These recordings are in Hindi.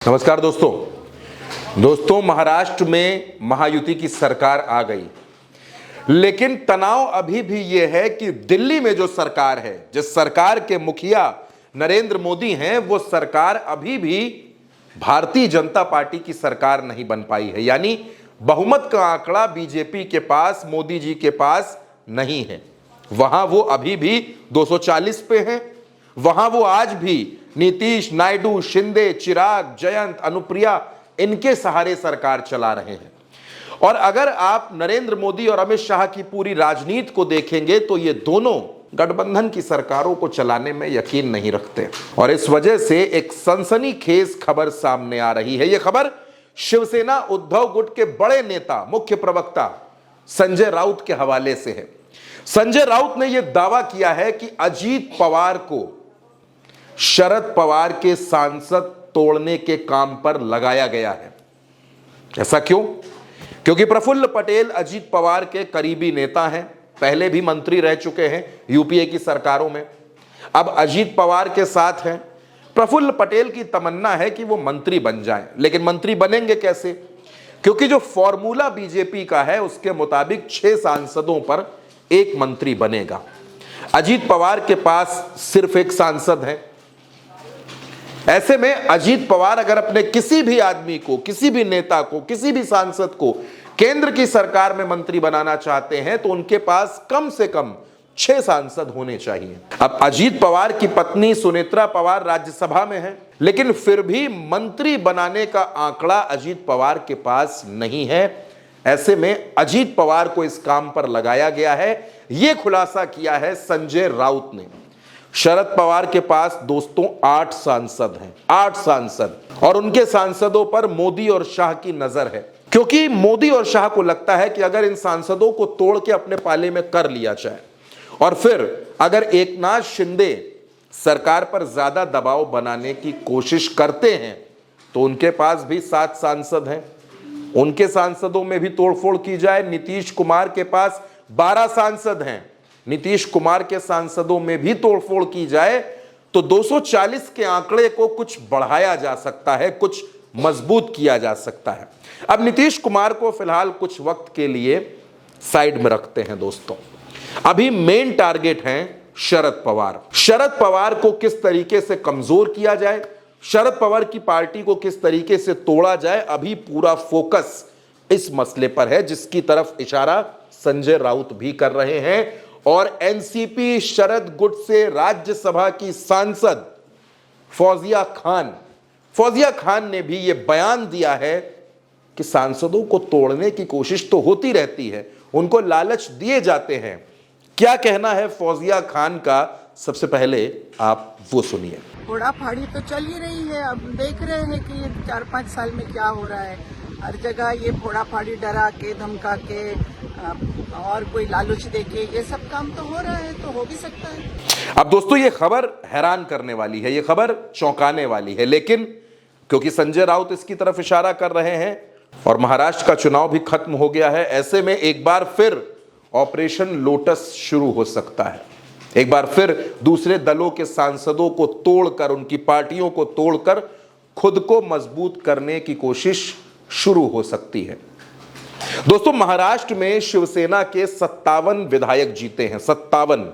नमस्कार दोस्तों महाराष्ट्र में महायुति की सरकार आ गई, लेकिन तनाव अभी भी यह है कि दिल्ली में जो सरकार है, जिस सरकार के मुखिया नरेंद्र मोदी हैं, वो सरकार अभी भी भारतीय जनता पार्टी की सरकार नहीं बन पाई है। यानी बहुमत का आंकड़ा बीजेपी के पास, मोदी जी के पास नहीं है। वहां वो अभी भी 240 पे हैं। वहां वो आज भी नीतीश, नायडू, शिंदे, चिराग, जयंत, अनुप्रिया, इनके सहारे सरकार चला रहे हैं। और अगर आप नरेंद्र मोदी और अमित शाह की पूरी राजनीति को देखेंगे तो ये दोनों गठबंधन की सरकारों को चलाने में यकीन नहीं रखते, और इस वजह से एक सनसनीखेज खबर सामने आ रही है। यह खबर शिवसेना उद्धव गुट के बड़े नेता, मुख्य प्रवक्ता संजय राउत के हवाले से है। संजय राउत ने यह दावा किया है कि अजीत पवार को शरद पवार के सांसद तोड़ने के काम पर लगाया गया है। ऐसा क्यों? क्योंकि प्रफुल्ल पटेल अजीत पवार के करीबी नेता हैं, पहले भी मंत्री रह चुके हैं यूपीए की सरकारों में, अब अजीत पवार के साथ हैं। प्रफुल्ल पटेल की तमन्ना है कि वो मंत्री बन जाएं, लेकिन मंत्री बनेंगे कैसे? क्योंकि जो फॉर्मूला बीजेपी का है उसके मुताबिक 6 सांसदों पर 1 मंत्री बनेगा। अजीत पवार के पास सिर्फ 1 सांसद है। ऐसे में अजीत पवार अगर अपने किसी भी आदमी को, किसी भी नेता को, किसी भी सांसद को केंद्र की सरकार में मंत्री बनाना चाहते हैं तो उनके पास कम से कम 6 सांसद होने चाहिए। अब अजीत पवार की पत्नी सुनेत्रा पवार राज्यसभा में है, लेकिन फिर भी मंत्री बनाने का आंकड़ा अजीत पवार के पास नहीं है। ऐसे में अजीत पवार को इस काम पर लगाया गया है, यह खुलासा किया है संजय राउत ने। शरद पवार के पास दोस्तों 8 सांसद हैं, 8 सांसद, और उनके सांसदों पर मोदी और शाह की नजर है, क्योंकि मोदी और शाह को लगता है कि अगर इन सांसदों को तोड़ के अपने पाले में कर लिया जाए और फिर अगर एकनाथ शिंदे सरकार पर ज्यादा दबाव बनाने की कोशिश करते हैं तो उनके पास भी 7 सांसद हैं, उनके सांसदों में भी तोड़फोड़ की जाए। नीतीश कुमार के पास 12 सांसद हैं, नीतीश कुमार के सांसदों में भी तोड़फोड़ की जाए तो 240 के आंकड़े को कुछ बढ़ाया जा सकता है, कुछ मजबूत किया जा सकता है। अब नीतीश कुमार को फिलहाल कुछ वक्त के लिए साइड में रखते हैं दोस्तों। अभी मेन टारगेट हैं शरद पवार। शरद पवार को किस तरीके से कमजोर किया जाए, शरद पवार की पार्टी को किस तरीके से तोड़ा जाए, अभी पूरा फोकस इस मसले पर है, जिसकी तरफ इशारा संजय राउत भी कर रहे हैं। और एनसीपी शरद गुट से राज्यसभा की सांसद फौजिया खान ने भी यह बयान दिया है कि सांसदों को तोड़ने की कोशिश तो होती रहती है, उनको लालच दिए जाते हैं। क्या कहना है फौजिया खान का, सबसे पहले आप वो सुनिए। फोड़ाफाड़ी तो चल ही रही है, अब देख रहे हैं कि ये 4-5 साल में क्या हो रहा है। हर जगह ये फोड़ाफाड़ी, डरा के, धमका के और कोई लालच देके, ये सब काम तो हो रहा है, तो हो भी सकता है। अब दोस्तों ये खबर हैरान करने वाली है, ये खबर चौंकाने वाली है, लेकिन क्योंकि संजय राउत इसकी तरफ इशारा कर रहे हैं और महाराष्ट्र का चुनाव भी खत्म हो गया है, ऐसे में एक बार फिर ऑपरेशन लोटस शुरू हो सकता है। एक बार फिर दूसरे दलों के सांसदों को तोड़कर, उनकी पार्टियों को तोड़कर खुद को मजबूत करने की कोशिश शुरू हो सकती है। दोस्तों महाराष्ट्र में शिवसेना के 57 विधायक जीते हैं, 57।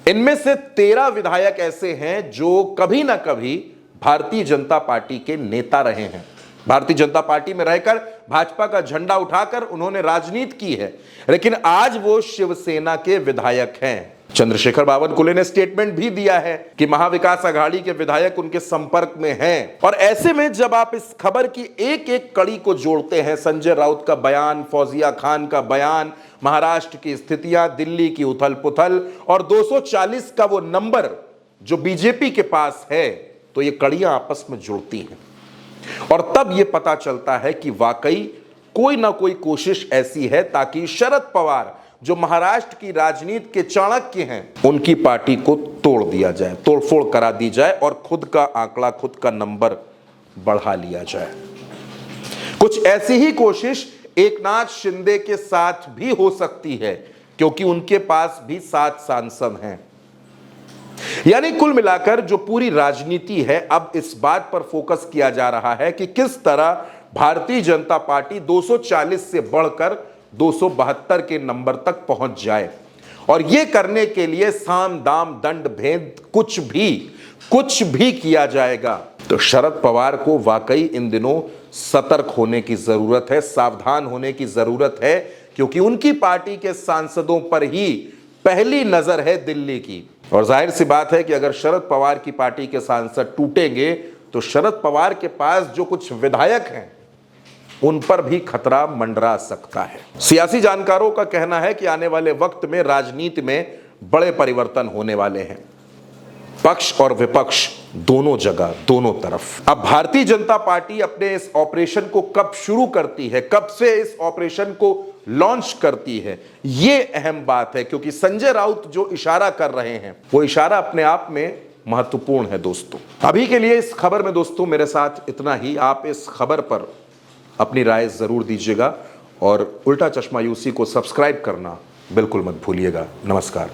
इनमें से 13 विधायक ऐसे हैं जो कभी ना कभी भारतीय जनता पार्टी के नेता रहे हैं। भारतीय जनता पार्टी में रहकर भाजपा का झंडा उठाकर उन्होंने राजनीति की है, लेकिन आज वो शिवसेना के विधायक हैं। चंद्रशेखर बावनकुले ने स्टेटमेंट भी दिया है कि महाविकास आघाड़ी के विधायक उनके संपर्क में हैं। और ऐसे में जब आप इस खबर की एक एक कड़ी को जोड़ते हैं, संजय राउत का बयान, फौजिया खान का बयान, महाराष्ट्र की स्थितियां, दिल्ली की उथल पुथल और 240 का वो नंबर जो बीजेपी के पास है, तो ये कड़ियां आपस में जुड़ती हैं और तब ये पता चलता है कि वाकई कोई ना कोई कोशिश ऐसी है ताकि शरद पवार, जो महाराष्ट्र की राजनीति के चाणक्य हैं, उनकी पार्टी को तोड़ दिया जाए, तोड़फोड़ करा दी जाए और खुद का आंकड़ा, खुद का नंबर बढ़ा लिया जाए। कुछ ऐसी ही कोशिश एकनाथ शिंदे के साथ भी हो सकती है, क्योंकि उनके पास भी 7 सांसद हैं। यानी कुल मिलाकर जो पूरी राजनीति है, अब इस बात पर फोकस किया जा रहा है कि किस तरह भारतीय जनता पार्टी 240 से बढ़कर 272 के नंबर तक पहुंच जाए। और यह करने के लिए साम दाम दंड भेद कुछ भी किया जाएगा। तो शरद पवार को वाकई इन दिनों सतर्क होने की जरूरत है, सावधान होने की जरूरत है, क्योंकि उनकी पार्टी के सांसदों पर ही पहली नजर है दिल्ली की। और जाहिर सी बात है कि अगर शरद पवार की पार्टी के सांसद टूटेंगे तो शरद पवार के पास जो कुछ विधायक हैं उन पर भी खतरा मंडरा सकता है। सियासी जानकारों का कहना है कि आने वाले वक्त में राजनीति में बड़े परिवर्तन होने वाले हैं, पक्ष और विपक्ष दोनों जगह, दोनों तरफ। अब भारतीय जनता पार्टी अपने इस ऑपरेशन को कब शुरू करती है, कब से इस ऑपरेशन को लॉन्च करती है, यह अहम बात है, क्योंकि संजय राउत जो इशारा कर रहे हैं वो इशारा अपने आप में महत्वपूर्ण है। दोस्तों, अभी के लिए इस खबर में दोस्तों मेरे साथ इतना ही। आप इस खबर पर अपनी राय जरूर दीजिएगा और उल्टा चश्मा यूसी को सब्सक्राइब करना बिल्कुल मत भूलिएगा। नमस्कार।